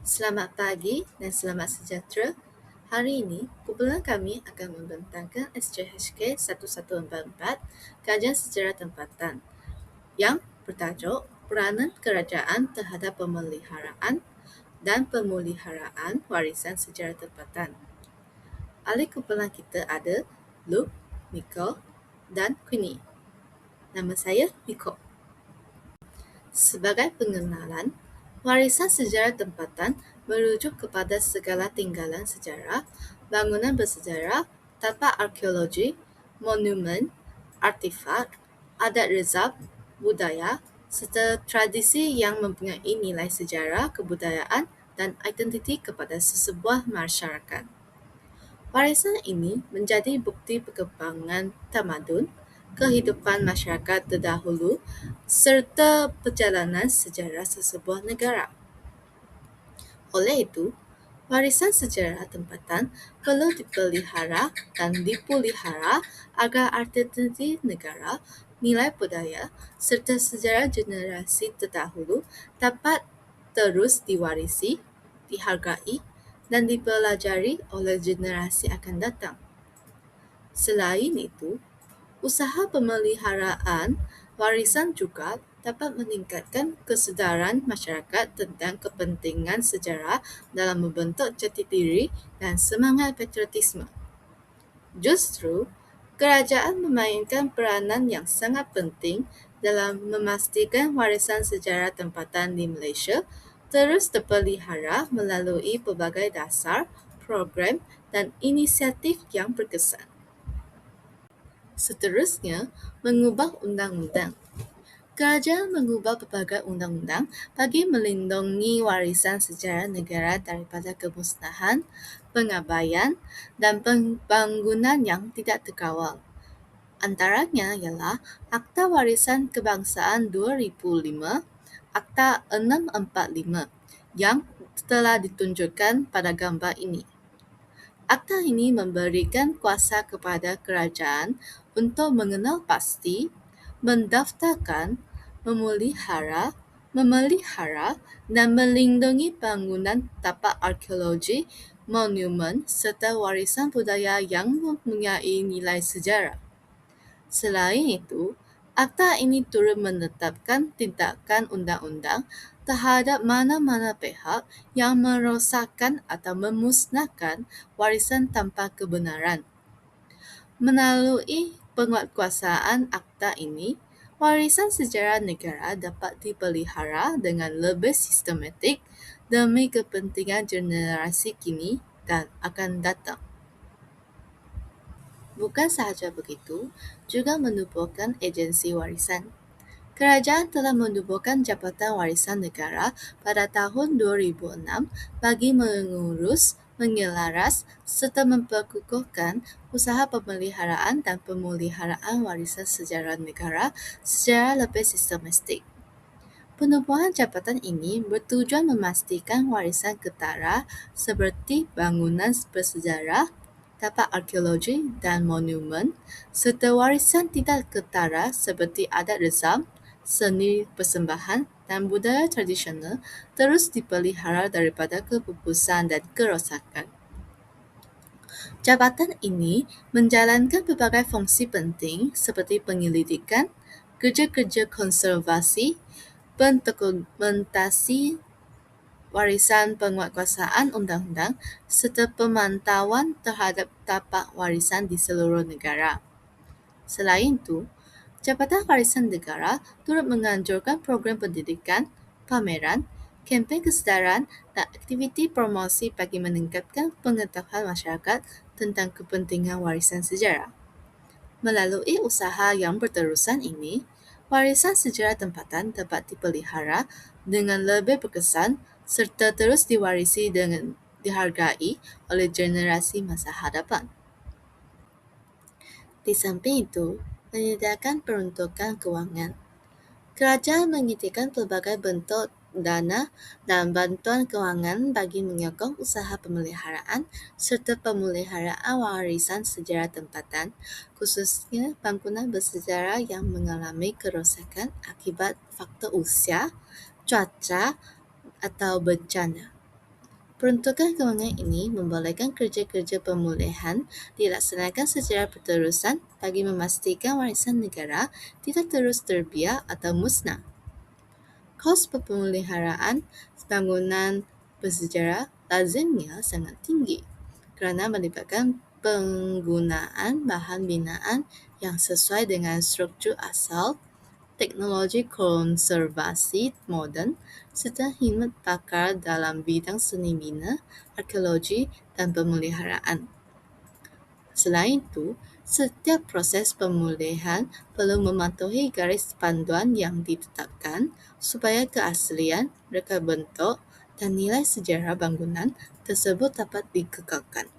Selamat pagi dan selamat sejahtera. Hari ini, kumpulan kami akan membentangkan SJHK 1144, Kajian Sejarah Tempatan, yang bertajuk Peranan Kerajaan terhadap Pemeliharaan dan Pemuliharaan Warisan Sejarah Tempatan. Ahli kumpulan kita ada Luke, Nicole, dan Queenie. Nama saya Nicole. Sebagai pengenalan, warisan sejarah tempatan merujuk kepada segala tinggalan sejarah, bangunan bersejarah, tapak arkeologi, monumen, artifak, adat rezab, budaya, serta tradisi yang mempunyai nilai sejarah, kebudayaan dan identiti kepada sesebuah masyarakat. Warisan ini menjadi bukti perkembangan tamadun, kehidupan masyarakat terdahulu serta perjalanan sejarah sesebuah negara. Oleh itu, warisan sejarah tempatan perlu dipelihara dan dipelihara agar identiti negara, nilai budaya serta sejarah generasi terdahulu dapat terus diwarisi, dihargai dan dipelajari oleh generasi akan datang. Selain itu, usaha pemeliharaan warisan juga dapat meningkatkan kesedaran masyarakat tentang kepentingan sejarah dalam membentuk jati diri dan semangat patriotisme. Justru, kerajaan memainkan peranan yang sangat penting dalam memastikan warisan sejarah tempatan di Malaysia terus terpelihara melalui pelbagai dasar, program dan inisiatif yang berkesan. Seterusnya, mengubah undang-undang. Kerajaan mengubah pelbagai undang-undang bagi melindungi warisan sejarah negara daripada kemusnahan, pengabaian dan pembangunan yang tidak terkawal. Antaranya ialah Akta Warisan Kebangsaan 2005, Akta 645 yang telah ditunjukkan pada gambar ini. Akta ini memberikan kuasa kepada kerajaan untuk mengenal pasti, mendaftarkan, memelihara dan melindungi bangunan tapak arkeologi, monumen serta warisan budaya yang mempunyai nilai sejarah. Selain itu, akta ini turut menetapkan tindakan undang-undang terhadap mana-mana pihak yang merosakkan atau memusnahkan warisan tanpa kebenaran. Melalui penguatkuasaan akta ini, warisan sejarah negara dapat dipelihara dengan lebih sistematik demi kepentingan generasi kini dan akan datang. Bukan sahaja begitu, juga menubuhkan agensi warisan. Kerajaan telah menubuhkan Jabatan Warisan Negara pada tahun 2006 bagi mengurus, menyelaras serta memperkukuhkan usaha pemeliharaan dan pemuliharaan warisan sejarah negara secara lebih sistematik. Penubuhan jabatan ini bertujuan memastikan warisan ketara seperti bangunan bersejarah, tapak arkeologi dan monumen, serta warisan tidak ketara seperti adat rezam, seni persembahan dan budaya tradisional terus dipelihara daripada kepupusan dan kerosakan. Jabatan ini menjalankan pelbagai fungsi penting seperti penyelidikan, kerja-kerja konservasi, pendokumentasi warisan, penguatkuasaan undang-undang serta pemantauan terhadap tapak warisan di seluruh negara. Selain itu, Jabatan Warisan Negara turut menganjurkan program pendidikan, pameran, kempen kesedaran dan aktiviti promosi bagi meningkatkan pengetahuan masyarakat tentang kepentingan warisan sejarah. Melalui usaha yang berterusan ini, warisan sejarah tempatan dapat dipelihara dengan lebih berkesan serta terus diwarisi dengan dihargai oleh generasi masa hadapan. Di samping itu, menyediakan peruntukan kewangan. Kerajaan menyediakan pelbagai bentuk dana dan bantuan kewangan bagi menyokong usaha pemeliharaan serta pemeliharaan warisan sejarah tempatan, khususnya bangunan bersejarah yang mengalami kerosakan akibat faktor usia, cuaca atau bencana. Peruntukan kewangan ini membolehkan kerja-kerja pemulihan dilaksanakan secara berterusan bagi memastikan warisan negara tidak terus terbiar atau musnah. Kos pemeliharaan bangunan bersejarah lazimnya sangat tinggi kerana melibatkan penggunaan bahan binaan yang sesuai dengan struktur asal, teknologi konservasi moden, serta khidmat pakar dalam bidang seni bina, arkeologi dan pemeliharaan. Selain itu, setiap proses pemulihan perlu mematuhi garis panduan yang ditetapkan supaya keaslian, reka bentuk dan nilai sejarah bangunan tersebut dapat dikekalkan.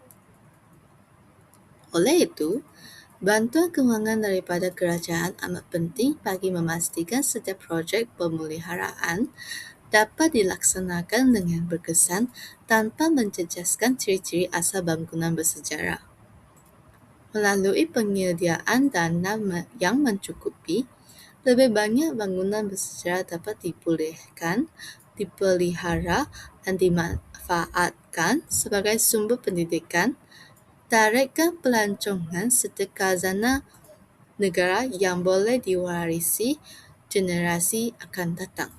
Oleh itu, bantuan kewangan daripada kerajaan amat penting bagi memastikan setiap projek pemeliharaan dapat dilaksanakan dengan berkesan tanpa menjejaskan ciri-ciri asal bangunan bersejarah. Melalui penyediaan dana yang mencukupi, lebih banyak bangunan bersejarah dapat dipulihkan, dipelihara dan dimanfaatkan sebagai sumber pendidikan, tarikan pelancongan serta khazanah negara yang boleh diwarisi generasi akan datang.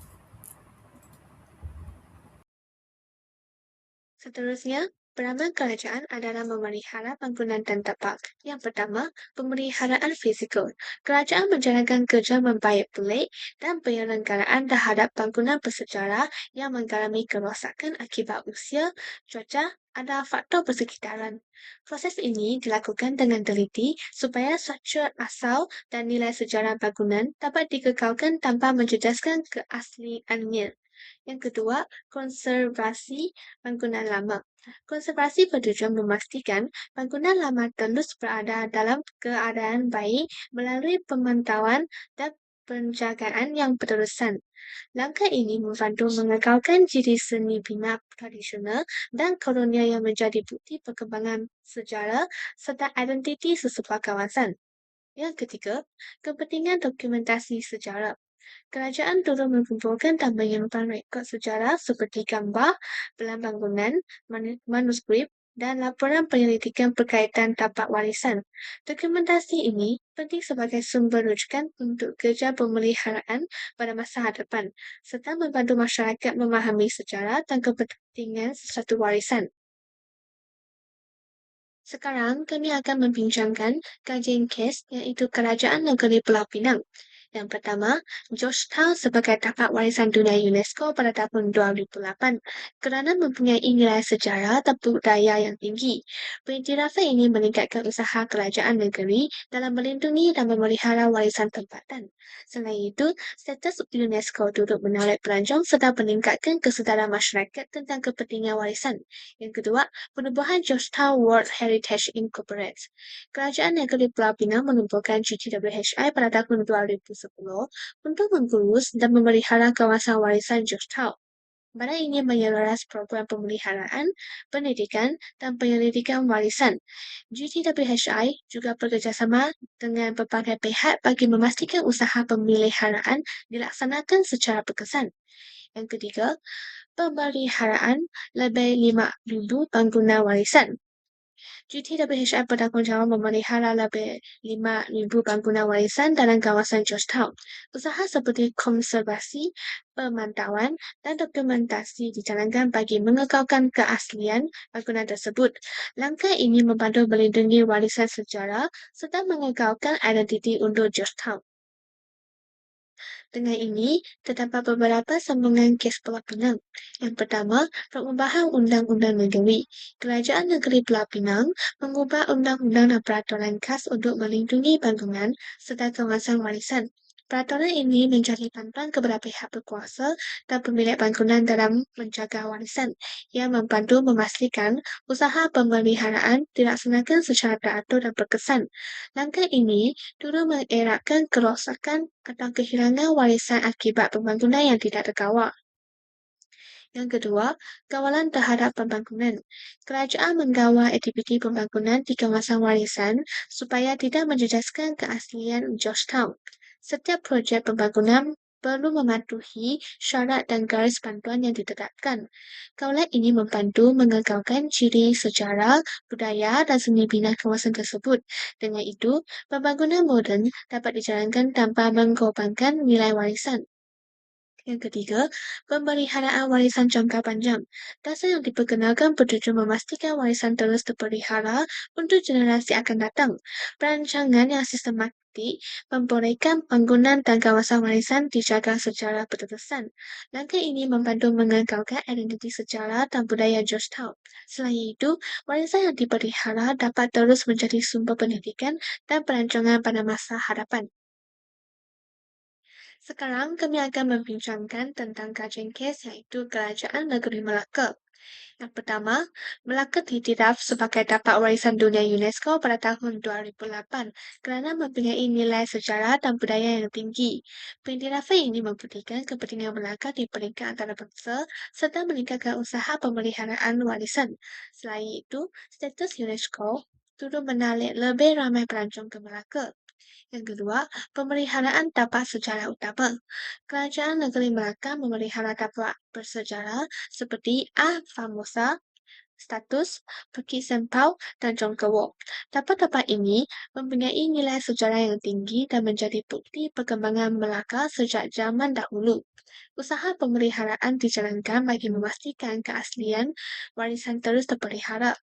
Seterusnya, peranan kerajaan adalah memelihara bangunan dan tapak. Yang pertama, pemeliharaan fizikal. Kerajaan menjalankan kerja membayar pelik dan penyelenggaraan terhadap bangunan bersejarah yang mengalami kerosakan akibat usia, cuaca, atau faktor persekitaran. Proses ini dilakukan dengan teliti supaya struktur asal dan nilai sejarah bangunan dapat dikekalkan tanpa menjejaskan keasliannya. Yang kedua, konservasi bangunan lama. Konservasi bertujuan memastikan bangunan lama terus berada dalam keadaan baik melalui pemantauan dan penjagaan yang berterusan. Langkah ini membantu mengekalkan ciri seni bina tradisional dan kolonial yang menjadi bukti perkembangan sejarah serta identiti sesebuah kawasan. Yang ketiga, kepentingan dokumentasi sejarah. Kerajaan turut mengumpulkan dan menyimpan rekod sejarah seperti gambar, pelan bangunan, manuskrip, dan laporan penyelidikan berkaitan tapak warisan. Dokumentasi ini penting sebagai sumber rujukan untuk kerja pemeliharaan pada masa hadapan, serta membantu masyarakat memahami sejarah dan kepentingan sesuatu warisan. Sekarang kami akan membincangkan kajian kes iaitu Kerajaan Negeri Pulau Pinang. Yang pertama, Georgetown sebagai tapak warisan dunia UNESCO pada tahun 2008 kerana mempunyai nilai sejarah dan budaya yang tinggi. Pengiktirafan ini meningkatkan usaha kerajaan negeri dalam melindungi dan memelihara warisan tempatan. Selain itu, status UNESCO turut menarik pelancong serta meningkatkan kesedaran masyarakat tentang kepentingan warisan. Yang kedua, penubuhan Georgetown World Heritage Incorporated. Kerajaan Negeri Pulau Pinang menumbuhkan GTWHI pada tahun 2010 untuk mengurus dan memelihara kawasan warisan Georgetown. Badan ini menyeluras program pemeliharaan, pendidikan, dan penyelidikan warisan. GTWHI juga bekerjasama dengan berbagai pihak bagi memastikan usaha pemeliharaan dilaksanakan secara berkesan. Yang ketiga, pemeliharaan lebih 5,000 bangunan warisan. GTWHI bertanggungjawab memelihara lebih 5,000 bangunan warisan dalam kawasan Georgetown. Usaha seperti konservasi, pemantauan, dan dokumentasi dijalankan bagi mengekalkan keaslian bangunan tersebut. Langkah ini membantu melindungi warisan sejarah serta mengekalkan identiti untuk Georgetown. Dengan ini, terdapat beberapa sambungan kes Pulau Pinang. Yang pertama, pengubahan Undang-Undang Negeri. Kerajaan Negeri Pulau Pinang mengubah undang-undang dan peraturan khas untuk melindungi bangunan serta kawasan warisan. Peraturan ini menjadi panduan kepada pihak berkuasa dan pemilik bangunan dalam menjaga warisan yang membantu memastikan usaha pemeliharaan dilaksanakan secara teratur dan berkesan. Langkah ini turut mengelakkan kerosakan atau kehilangan warisan akibat pembangunan yang tidak terkawal. Yang kedua, kawalan terhadap pembangunan. Kerajaan mengawal aktiviti pembangunan di kawasan warisan supaya tidak menjejaskan keaslian Georgetown. Setiap projek pembangunan perlu mematuhi syarat dan garis panduan yang ditetapkan. Kaulah ini membantu mengekalkan ciri sejarah, budaya, dan seni bina kawasan tersebut. Dengan itu, pembangunan moden dapat dijalankan tanpa mengorbankan nilai warisan. Yang ketiga, pemeliharaan warisan jangka panjang. Dasar yang diperkenalkan bertujuan memastikan warisan terus terpelihara untuk generasi akan datang. Perancangan yang sistematik membolehkan bangunan dan kawasan warisan dijaga secara berterusan. Langkah ini membantu mengekalkan identiti sejarah dan budaya Georgetown. Selain itu, warisan yang dipelihara dapat terus menjadi sumber pendidikan dan perancangan pada masa hadapan. Sekarang kami akan membincangkan tentang kajian kes yaitu Kerajaan Negeri Melaka. Yang pertama, Melaka diiktiraf sebagai tapak warisan dunia UNESCO pada tahun 2008 kerana mempunyai nilai sejarah dan budaya yang tinggi. Pengiktirafan ini membuktikan kepentingan Melaka di peringkat antarabangsa serta meningkatkan usaha pemeliharaan warisan. Selain itu, status UNESCO turut menarik lebih ramai pelancong ke Melaka. Yang kedua, pemeliharaan tapak sejarah utama. Kerajaan Negeri Melaka memelihara tapak bersejarah seperti A. Famosa, Status, Bukit Sempau, dan Jongkewo. Tapak-tapak ini mempunyai nilai sejarah yang tinggi dan menjadi bukti perkembangan Melaka sejak zaman dahulu. Usaha pemeliharaan dijalankan bagi memastikan keaslian warisan terus terpelihara.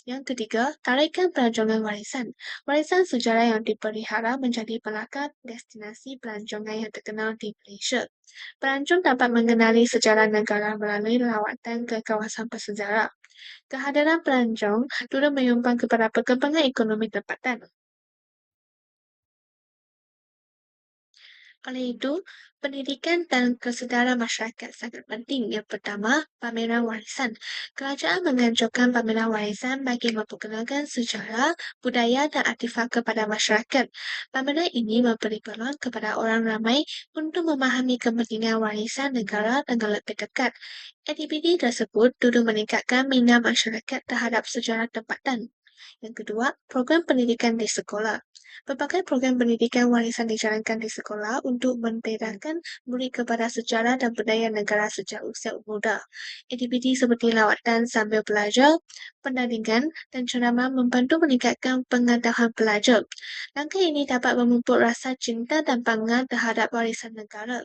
Yang ketiga, tarikan pelancongan warisan. Warisan sejarah yang dipelihara menjadi pelakar destinasi pelancongan yang terkenal di Malaysia. Pelancong dapat mengenali sejarah negara melalui lawatan ke kawasan bersejarah. Kehadiran pelancong turut menyumbang kepada perkembangan ekonomi tempatan. Oleh itu, pendidikan dan kesedaran masyarakat sangat penting. Yang pertama, pameran warisan. Kerajaan menganjurkan pameran warisan bagi memperkenalkan sejarah, budaya dan artifak kepada masyarakat. Pameran ini memberi peluang kepada orang ramai untuk memahami kepentingan warisan negara dengan lebih dekat. Aktiviti tersebut turut meningkatkan minat masyarakat terhadap sejarah tempatan. Yang kedua, program pendidikan di sekolah. Berbagai program pendidikan warisan dijalankan di sekolah untuk mendedahkan murid kepada sejarah dan budaya negara sejak usia muda. Aktiviti seperti lawatan sambil belajar, pendampingan, dan ceramah membantu meningkatkan pengetahuan pelajar. Langkah ini dapat memupuk rasa cinta dan bangga terhadap warisan negara.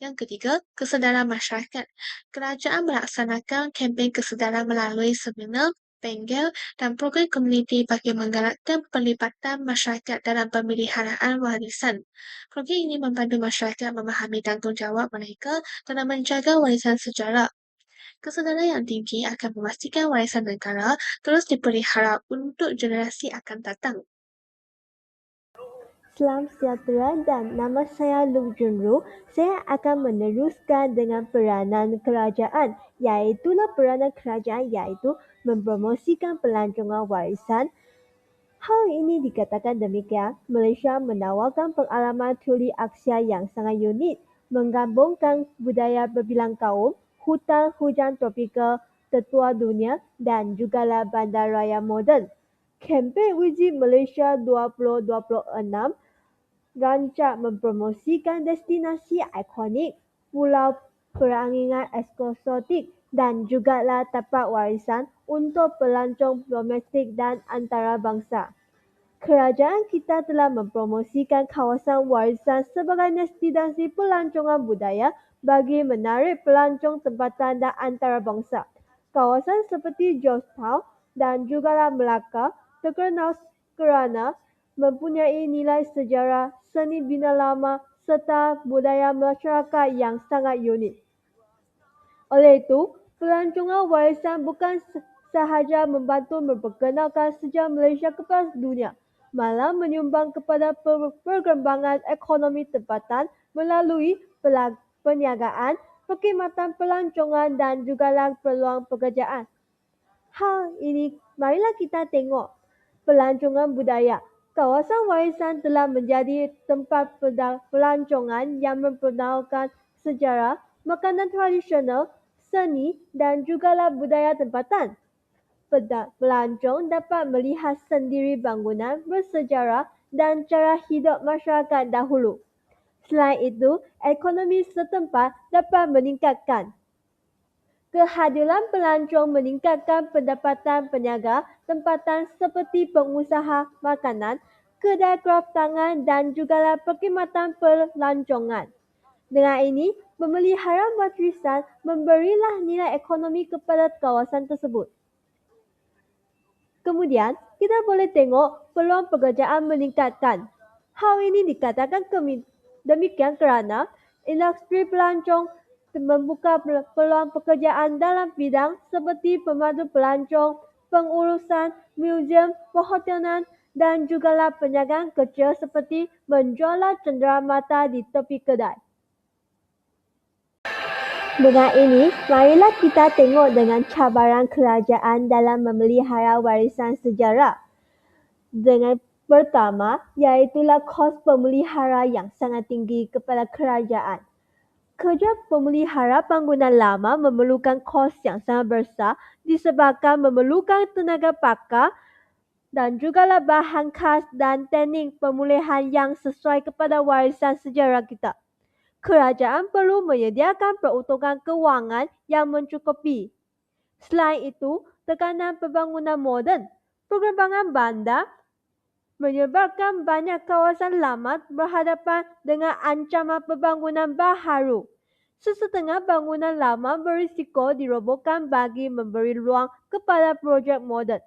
Yang ketiga, kesedaran masyarakat. Kerajaan melaksanakan kempen kesedaran melalui seminar, panel, dan program komuniti bagi menggalakkan pelibatan masyarakat dalam pemeliharaan warisan. Program ini membantu masyarakat memahami tanggungjawab mereka dalam menjaga warisan sejarah. Kesedaran yang tinggi akan memastikan warisan negara terus dipelihara untuk generasi akan datang. Salam sejahtera dan nama saya Luke Junru. Saya akan meneruskan dengan peranan kerajaan iaitu mempromosikan pelancongan warisan. Hal ini dikatakan demikian, Malaysia menawarkan pengalaman tuli aksia yang sangat unik, menggabungkan budaya berbilang kaum, hutan hujan tropikal tertua dunia dan juga bandaraya moden. Kempen Uji Malaysia 2026 rancak mempromosikan destinasi ikonik, pulau perangingan eksotik dan juga tapak warisan untuk pelancong domestik dan antarabangsa. Kerajaan kita telah mempromosikan kawasan warisan sebagai destinasi pelancongan budaya bagi menarik pelancong tempatan dan antarabangsa. Kawasan seperti Georgetown dan juga Melaka terkenal kerana mempunyai nilai sejarah, seni bina lama serta budaya masyarakat yang sangat unik. Oleh itu, pelancongan warisan bukan sahaja membantu memperkenalkan sejarah Malaysia kepada dunia, malah menyumbang kepada perkembangan ekonomi tempatan melalui perniagaan, perkhidmatan pelancongan dan juga peluang pekerjaan. Hal ini marilah kita tengok pelancongan budaya. Kawasan warisan telah menjadi tempat pelancongan yang memperkenalkan sejarah, makanan tradisional, seni dan juga budaya tempatan. Pelancong dapat melihat sendiri bangunan bersejarah dan cara hidup masyarakat dahulu. Selain itu, ekonomi setempat dapat meningkatkan. Kehadiran pelancong meningkatkan pendapatan peniaga tempatan seperti pengusaha makanan, kedai kraftangan dan juga perkhidmatan pelancongan. Dengan ini, pemeliharaan warisan memberilah nilai ekonomi kepada kawasan tersebut. Kemudian, kita boleh tengok peluang pekerjaan meningkatkan. Hal ini dikatakan demikian kerana industri pelancong membuka peluang pekerjaan dalam bidang seperti pemandu pelancong, pengurusan muzium, perhotelan dan juga perniagaan kecil seperti menjual cenderamata di tepi kedai. Dengan ini, marilah kita tengok dengan cabaran kerajaan dalam memelihara warisan sejarah. Dengan pertama, iaitulah kos pemelihara yang sangat tinggi kepada kerajaan. Kerja pemelihara bangunan lama memerlukan kos yang sangat besar disebabkan memerlukan tenaga pakar dan juga bahan khas dan teknik pemulihan yang sesuai kepada warisan sejarah kita. Kerajaan perlu menyediakan peruntukan kewangan yang mencukupi. Selain itu, tekanan pembangunan moden, pengembangan bandar menyebabkan banyak kawasan lama berhadapan dengan ancaman pembangunan baharu. Sesetengah bangunan lama berisiko dirobohkan bagi memberi ruang kepada projek moden.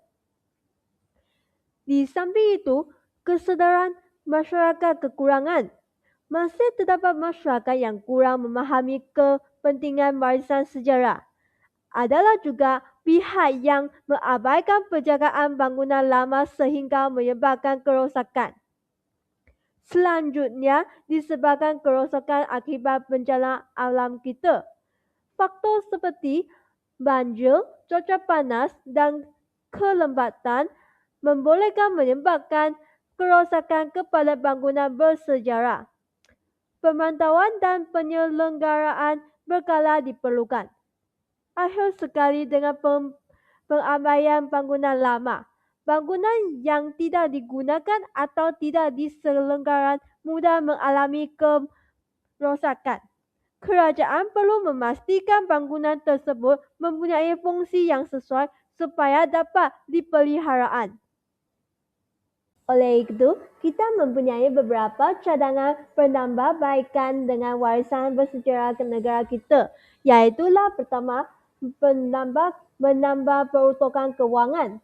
Di samping itu, kesedaran masyarakat kekurangan. Masih terdapat masyarakat yang kurang memahami kepentingan warisan sejarah. Adalah juga pihak yang mengabaikan penjagaan bangunan lama sehingga menyebabkan kerosakan. Selanjutnya, disebabkan kerosakan akibat bencana alam kita. Faktor seperti banjir, cuaca panas dan kelembatan membolehkan menyebabkan kerosakan kepada bangunan bersejarah. Pemantauan dan penyelenggaraan berkala diperlukan. Akhir sekali dengan pengabaian bangunan lama. Bangunan yang tidak digunakan atau tidak diselenggaran mudah mengalami kerosakan. Kerajaan perlu memastikan bangunan tersebut mempunyai fungsi yang sesuai supaya dapat dipeliharaan. Oleh itu, kita mempunyai beberapa cadangan penambahbaikan dengan warisan bersejarah ke negara kita, iaitulah pertama, menambah peruntukan kewangan.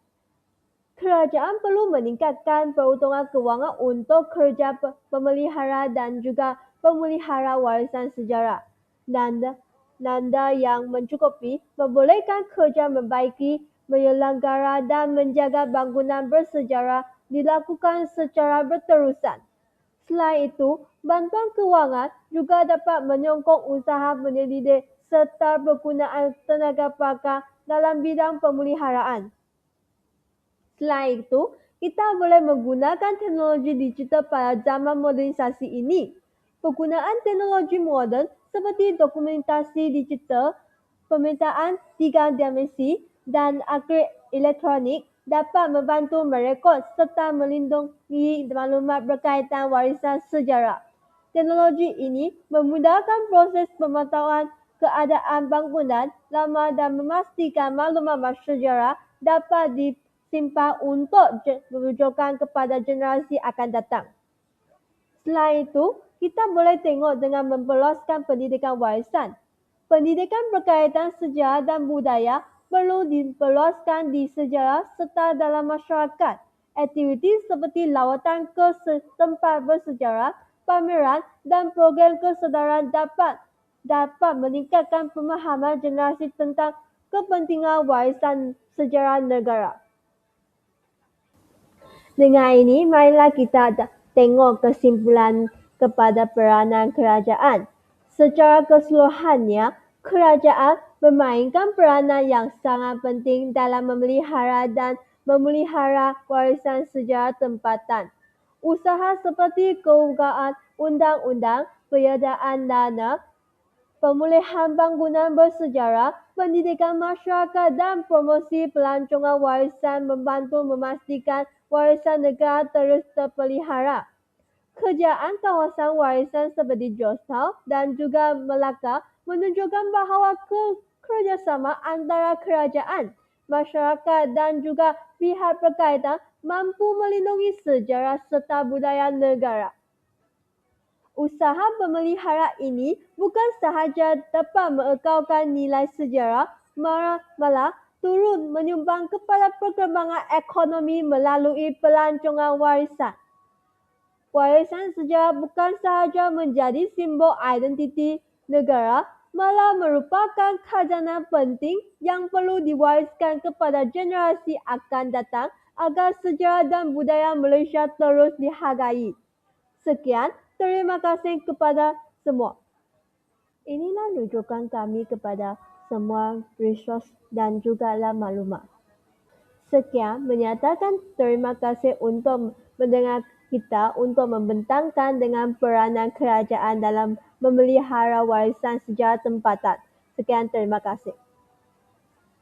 Kerajaan perlu meningkatkan peruntukan kewangan untuk kerja pemelihara dan juga pemelihara warisan sejarah. Nanda yang mencukupi membolehkan kerja membaiki, menyelenggara dan menjaga bangunan bersejarah dilakukan secara berterusan. Selain itu, bantuan kewangan juga dapat menyokong usaha penyelidik serta penggunaan tenaga pakar dalam bidang pemeliharaan. Selain itu, kita boleh menggunakan teknologi digital pada zaman modernisasi ini. Penggunaan teknologi moden seperti dokumentasi digital, pemetaan 3 dimensi dan akhir elektronik dapat membantu merekod serta melindungi maklumat berkaitan warisan sejarah. Teknologi ini memudahkan proses pemantauan keadaan bangunan lama dan memastikan maklumat sejarah dapat disimpan untuk rujukan kepada generasi akan datang. Selain itu, kita boleh tengok dengan memperluaskan pendidikan warisan. Pendidikan berkaitan sejarah dan budaya perlu diperluaskan di sejarah serta dalam masyarakat. Aktiviti seperti lawatan ke tempat bersejarah, pameran dan program kesedaran dapat meningkatkan pemahaman generasi tentang kepentingan warisan sejarah negara. Dengan ini, marilah kita tengok kesimpulan kepada peranan kerajaan. Secara keseluruhannya, kerajaan memainkan peranan yang sangat penting dalam memelihara dan memelihara warisan sejarah tempatan. Usaha seperti keunggahan undang-undang, penyediaan dana, pemulihan bangunan bersejarah, pendidikan masyarakat dan promosi pelancongan warisan membantu memastikan warisan negara terus terpelihara. Kerajaan kawasan warisan seperti Georgetown dan juga Melaka menunjukkan bahawa kerjasama antara kerajaan, masyarakat dan juga pihak berkaitan mampu melindungi sejarah serta budaya negara. Usaha pemelihara ini bukan sahaja dapat mengekalkan nilai sejarah, malah turut menyumbang kepada perkembangan ekonomi melalui pelancongan warisan. Warisan sejarah bukan sahaja menjadi simbol identiti negara, malah merupakan khazanah penting yang perlu diwariskan kepada generasi akan datang agar sejarah dan budaya Malaysia terus dihargai. Sekian, terima kasih kepada semua. Inilah rujukan kami kepada semua resource dan juga maklumat. Sekian, menyatakan terima kasih untuk mendengar kita untuk membentangkan dengan peranan kerajaan dalam memelihara warisan sejarah tempatan. Sekian, terima kasih.